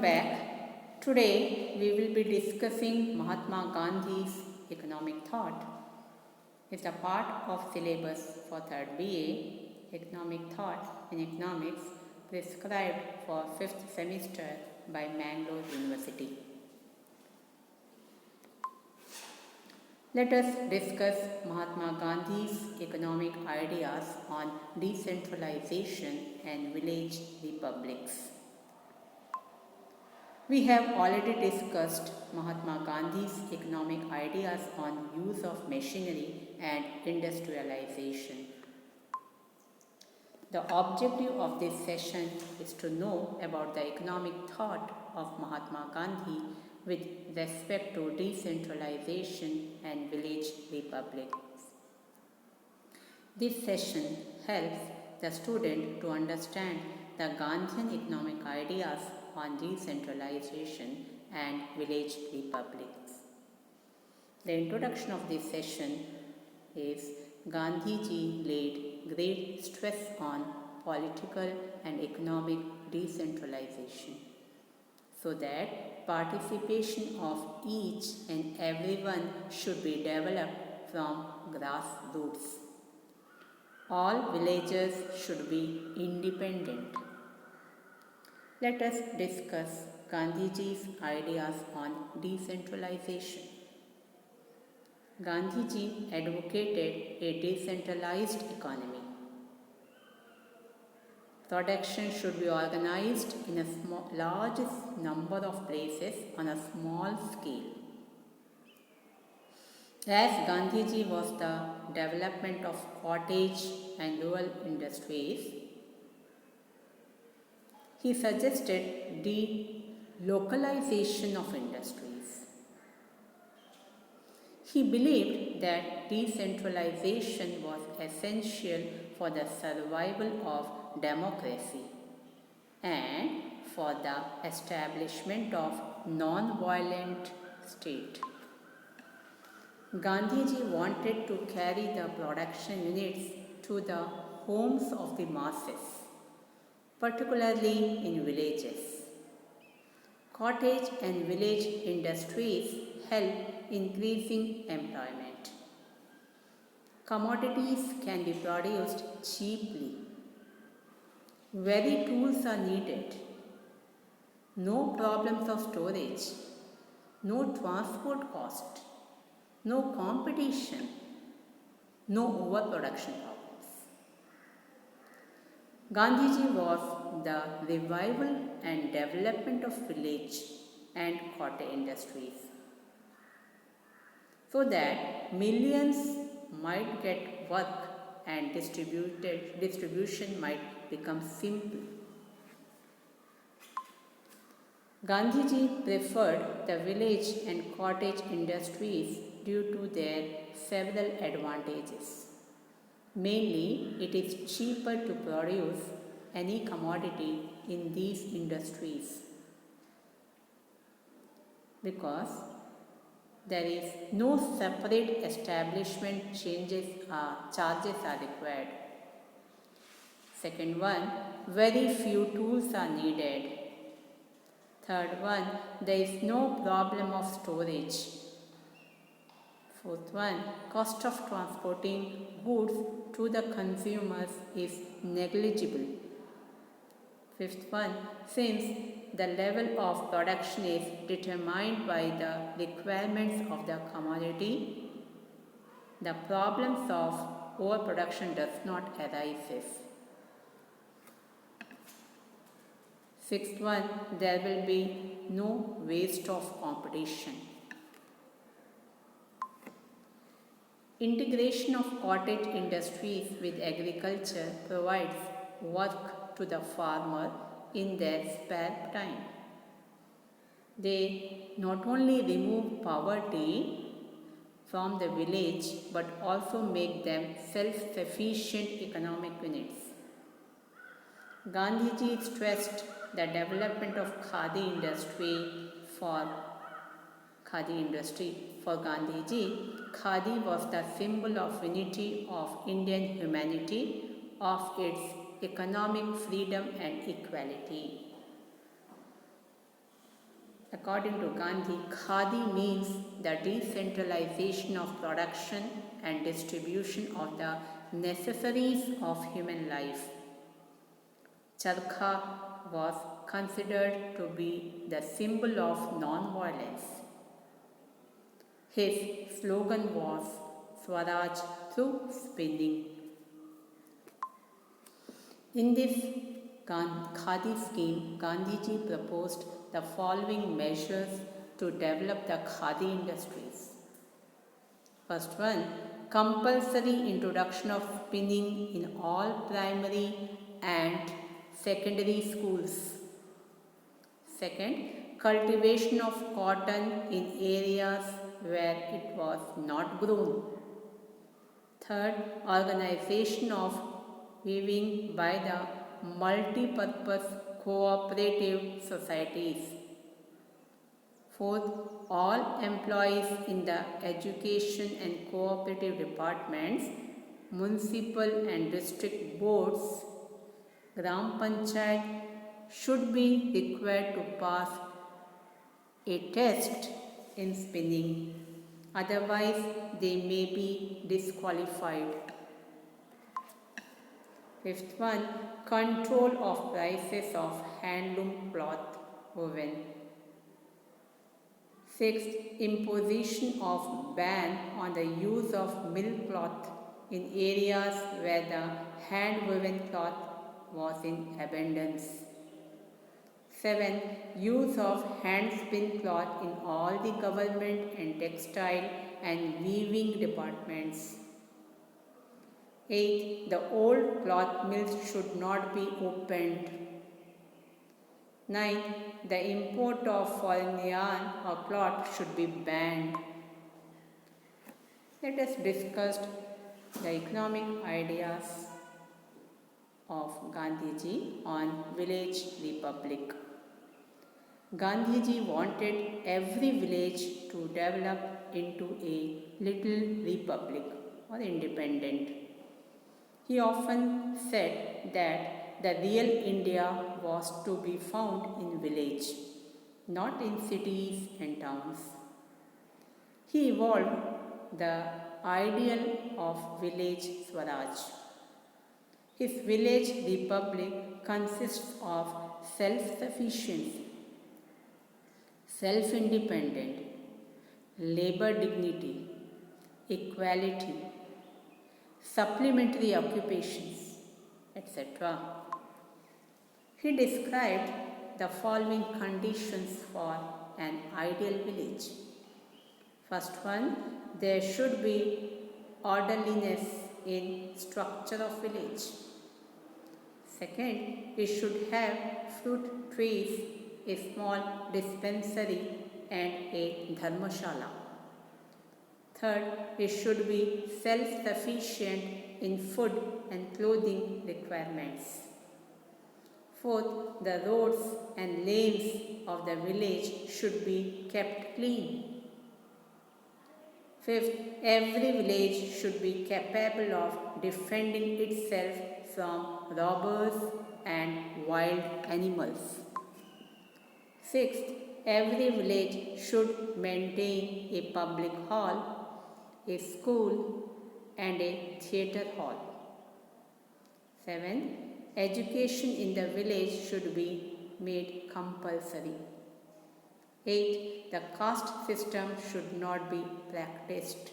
back. Today we will be discussing Mahatma Gandhi's economic thought. It's a part of syllabus for 3rd BA, Economic Thought in Economics, prescribed for 5th semester by Mangalore University. Let us discuss Mahatma Gandhi's economic ideas on decentralization and village republics. We have already discussed Mahatma Gandhi's economic ideas on use of machinery and industrialization. The objective of this session is to know about the economic thought of Mahatma Gandhi with respect to decentralization and village republics. This session helps the student to understand the Gandhian economic ideas on decentralization and village republics. The introduction of this session is Gandhiji laid great stress on political and economic decentralization so that participation of each and everyone should be developed from grassroots. All villagers should be independent. Let us discuss Gandhiji's ideas on decentralization. Gandhiji advocated a decentralized economy. Production should be organized in a large number of places on a small scale. As Gandhiji was the development of cottage and rural industries, he suggested delocalization of industries. He believed that decentralization was essential for the survival of democracy and for the establishment of non-violent state. Gandhiji wanted to carry the production units to the homes of the masses, particularly in villages. Cottage and village industries help increasing employment. Commodities can be produced cheaply. Very tools are needed. No problems of storage. No transport cost. No competition. No overproduction problems. Gandhiji was the revival and development of village and cottage industries so that millions might get work and distribution might become simple. Gandhiji preferred the village and cottage industries due to their several advantages. Mainly, it is cheaper to produce any commodity in these industries because there is no separate establishment charges are required. Second one, very few tools are needed. Third one, there is no problem of storage. Fourth one, cost of transporting goods to the consumers is negligible. Fifth one, since the level of production is determined by the requirements of the commodity, the problems of overproduction does not arise. Sixth one, there will be no waste of competition. Integration of cottage industries with agriculture provides work to the farmer in their spare time. They not only remove poverty from the village but also make them self-sufficient economic units. Gandhiji stressed the development of khadi industry. For Gandhiji, khadi was the symbol of unity of Indian humanity, of its economic freedom and equality. According to Gandhi, Khadi means the decentralization of production and distribution of the necessaries of human life. Charkha was considered to be the symbol of non-violence. His slogan was Swaraj through spinning. In this Khadi scheme, Gandhiji proposed the following measures to develop the Khadi industries. First one, compulsory introduction of spinning in all primary and secondary schools. Second, cultivation of cotton in areas where it was not grown. Third, organization of weaving by the multi-purpose cooperative societies. Fourth, all employees in the education and cooperative departments, municipal and district boards, Gram Panchayat should be required to pass a test in spinning. Otherwise, they may be disqualified. Fifth one, control of prices of handloom cloth woven. Sixth, imposition of ban on the use of mill cloth in areas where the hand woven cloth was in abundance. 7. Use of hand spin cloth in all the government and textile and weaving departments. 8. The old cloth mills should not be opened. 9. The import of foreign yarn or cloth should be banned. Let us discuss the economic ideas of Gandhiji on village republic. Gandhiji wanted every village to develop into a little republic or independent. He often said that the real India was to be found in village, not in cities and towns. He evolved the ideal of village Swaraj. His village republic consists of self-sufficiency, self-independent, labor dignity, equality, supplementary occupations, etc. He described the following conditions for an ideal village. First one, there should be orderliness in structure of village. Second, it should have fruit trees, a small dispensary and a dharmashala. Third, it should be self-sufficient in food and clothing requirements. Fourth, the roads and lanes of the village should be kept clean. Fifth, every village should be capable of defending itself from robbers and wild animals. Sixth, every village should maintain a public hall, a school, and a theatre hall. 7. Education in the village should be made compulsory. 8. The caste system should not be practiced.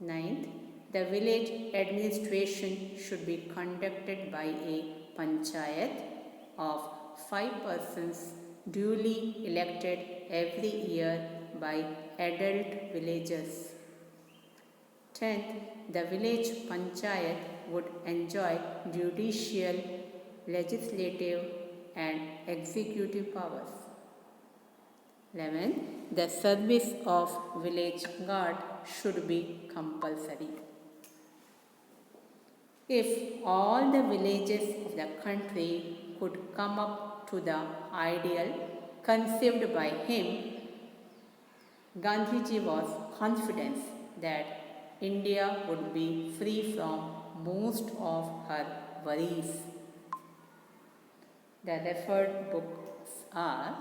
9th, the village administration should be conducted by a panchayat of 5 persons duly elected every year by adult villagers. 10th, the village panchayat would enjoy judicial, legislative and executive powers. 11. The service of village guard should be compulsory. If all the villages of the country could come up to the ideal conceived by him, Gandhiji was confident that India would be free from most of her worries. The referred books are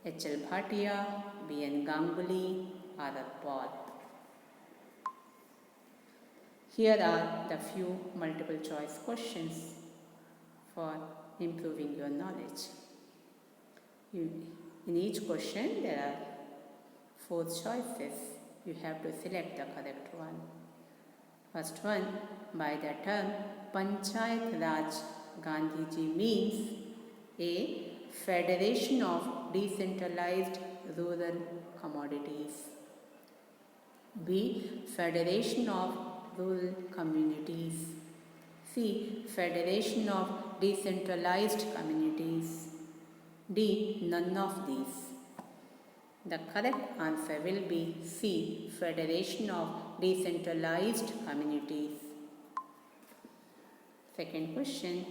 H.L. Bhatia, B.N. Ganguly, R.R. Paul. Here are the few multiple choice questions for improving your knowledge. In each question there are 4 choices. You have to select the correct one. First one, by the term Panchayat Raj, Gandhiji means A. Federation of decentralized rural commodities. B. Federation of rural communities. C. Federation of decentralized communities. D. None of these. The correct answer will be C. Federation of decentralized communities. Second question.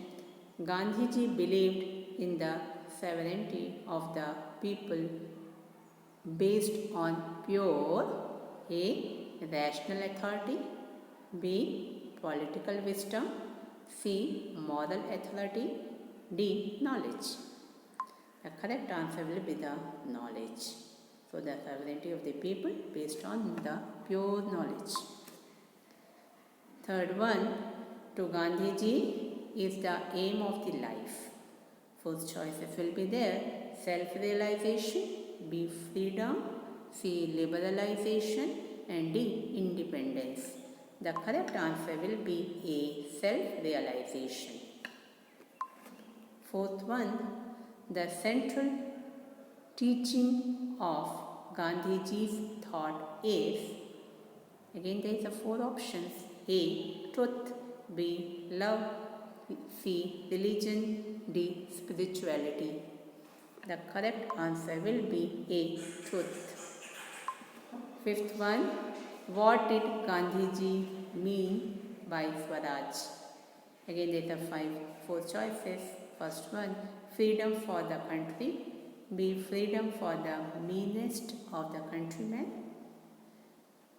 Gandhiji believed in the sovereignty of the people based on pure A. Rational authority, B. Political wisdom, C. Moral authority, D. Knowledge. The correct answer will be the knowledge. So the sovereignty of the people based on the pure knowledge. Third one, to Gandhiji is the aim of the life. First choices will be there. Self-realization, B. Freedom, C. Liberalization, and D. Independence. The correct answer will be A. Self-realization. Fourth one, the central teaching of Gandhiji's thought is, again there is a 4 options, A. Truth, B. Love, C. Religion, D. Spirituality. The correct answer will be A. Truth. Fifth one, what did Gandhiji mean by Swaraj? Again there are 4 choices. First one, freedom for the country, B. Freedom for the meanest of the countrymen,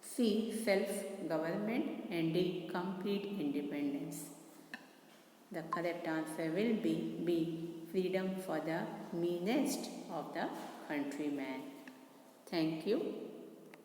C. Self-government, and D. Complete independence. The correct answer will be B. Freedom for the meanest of the countrymen. Thank you.